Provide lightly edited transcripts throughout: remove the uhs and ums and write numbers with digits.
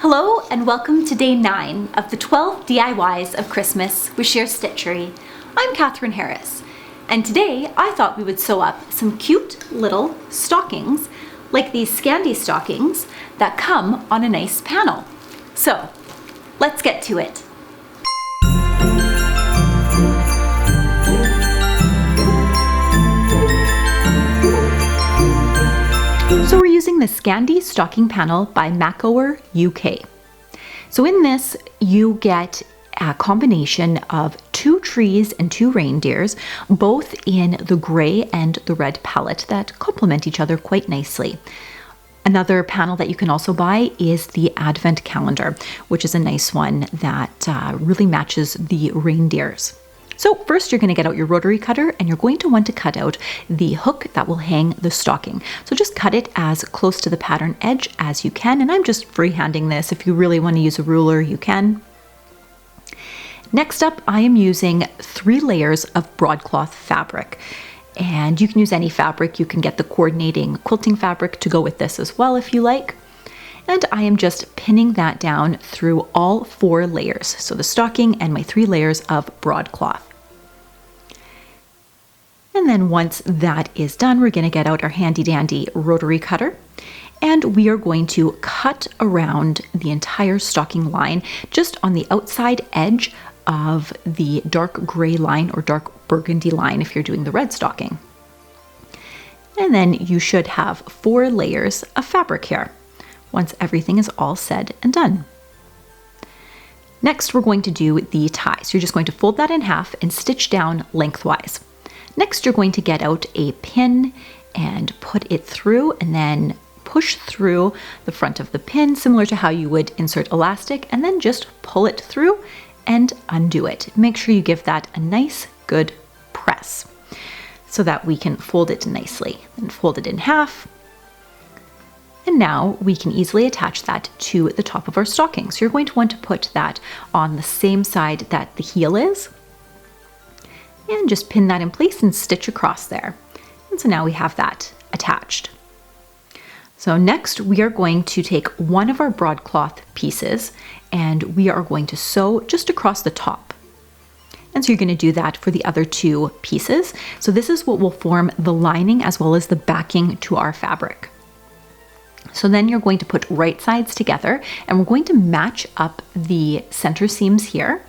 Hello and welcome to day 9 of the 12 DIYs of Christmas with Sheer Stitchery. I'm Catherine Harris, and today I thought we would sew up some cute little stockings like these Scandi stockings that come on a nice panel. So let's get to it. So we're using the Scandi Stocking Panel by MAKOWER UK. So in this, you get a combination of 2 trees and 2 reindeers, both in the gray and the red palette that complement each other quite nicely. Another panel that you can also buy is the Advent calendar, which is a nice one that really matches the reindeers. So first you're going to get out your rotary cutter and you're going to want to cut out the hook that will hang the stocking. So just cut it as close to the pattern edge as you can, and I'm just freehanding this. If you really want to use a ruler, you can. Next up, I am using 3 layers of broadcloth fabric. And you can use any fabric. You can get the coordinating quilting fabric to go with this as well if you like. And I am just pinning that down through all 4 layers. So the stocking and my 3 layers of broadcloth. And then once that is done, we're going to get out our handy dandy rotary cutter. And we are going to cut around the entire stocking line just on the outside edge of the dark gray line or dark burgundy line if you're doing the red stocking. And then you should have 4 layers of fabric here once everything is all said and done. Next, we're going to do the tie. So you're just going to fold that in half and stitch down lengthwise. Next, you're going to get out a pin and put it through and then push through the front of the pin, similar to how you would insert elastic, and then just pull it through and undo it. Make sure you give that a nice, good press so that we can fold it nicely. And fold it in half. And now we can easily attach that to the top of our stocking. So you're going to want to put that on the same side that the heel is. And just pin that in place and stitch across there. And so now we have that attached. So next we are going to take one of our broadcloth pieces and we are going to sew just across the top. And so you're going to do that for the other 2 pieces. So this is what will form the lining as well as the backing to our fabric. So then you're going to put right sides together and we're going to match up the center seams here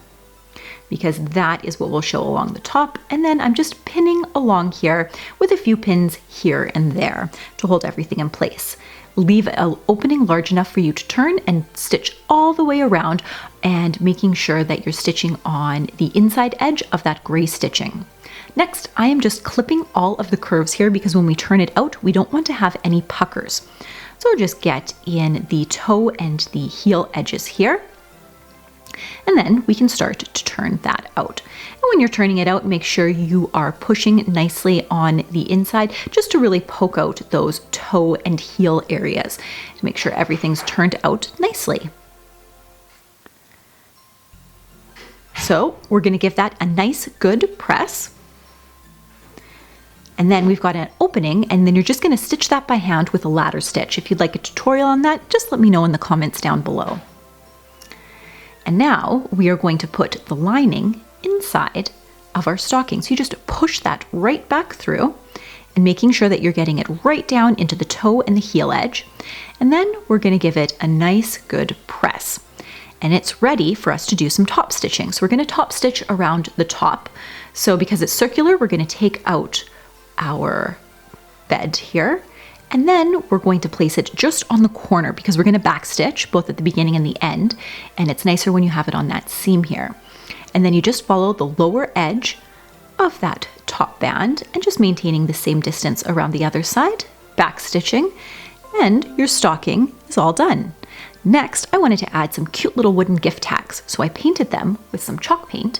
because that is what will show along the top. And then I'm just pinning along here with a few pins here and there to hold everything in place. Leave an opening large enough for you to turn and stitch all the way around and making sure that you're stitching on the inside edge of that gray stitching. Next, I am just clipping all of the curves here because when we turn it out, we don't want to have any puckers. So just get in the toe and the heel edges here. And then we can start to turn that out. And when you're turning it out, make sure you are pushing nicely on the inside just to really poke out those toe and heel areas to make sure everything's turned out nicely. So we're going to give that a nice good press. And then we've got an opening, and then you're just going to stitch that by hand with a ladder stitch. If you'd like a tutorial on that, just let me know in the comments down below. And now we are going to put the lining inside of our stocking. So you just push that right back through and making sure that you're getting it right down into the toe and the heel edge. And then we're going to give it a nice good press. And it's ready for us to do some top stitching. So we're going to top stitch around the top. So because it's circular, we're going to take out our bed here. And then we're going to place it just on the corner because we're going to back stitch both at the beginning and the end. And it's nicer when you have it on that seam here. And then you just follow the lower edge of that top band and just maintaining the same distance around the other side, back stitching, and your stocking is all done. Next, I wanted to add some cute little wooden gift tags. So I painted them with some chalk paint.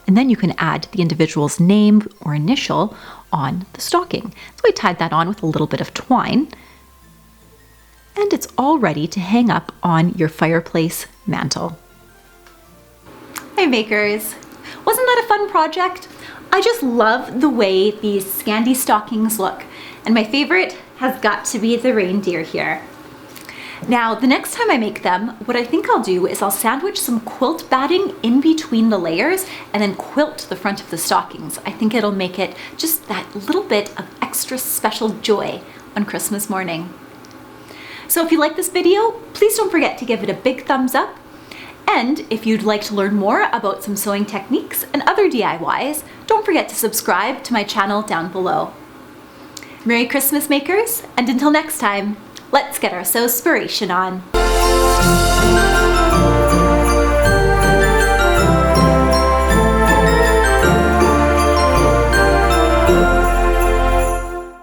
And then you can add the individual's name or initial on the stocking. So I tied that on with a little bit of twine. And it's all ready to hang up on your fireplace mantle. Hi makers! Wasn't that a fun project? I just love the way these Scandi stockings look. And my favorite has got to be the reindeer here. Now, the next time I make them, what I think I'll do is I'll sandwich some quilt batting in between the layers and then quilt the front of the stockings. I think it'll make it just that little bit of extra special joy on Christmas morning. So if you like this video, please don't forget to give it a big thumbs up. And if you'd like to learn more about some sewing techniques and other DIYs, don't forget to subscribe to my channel down below. Merry Christmas, makers, and until next time, let's get our sewspiration on.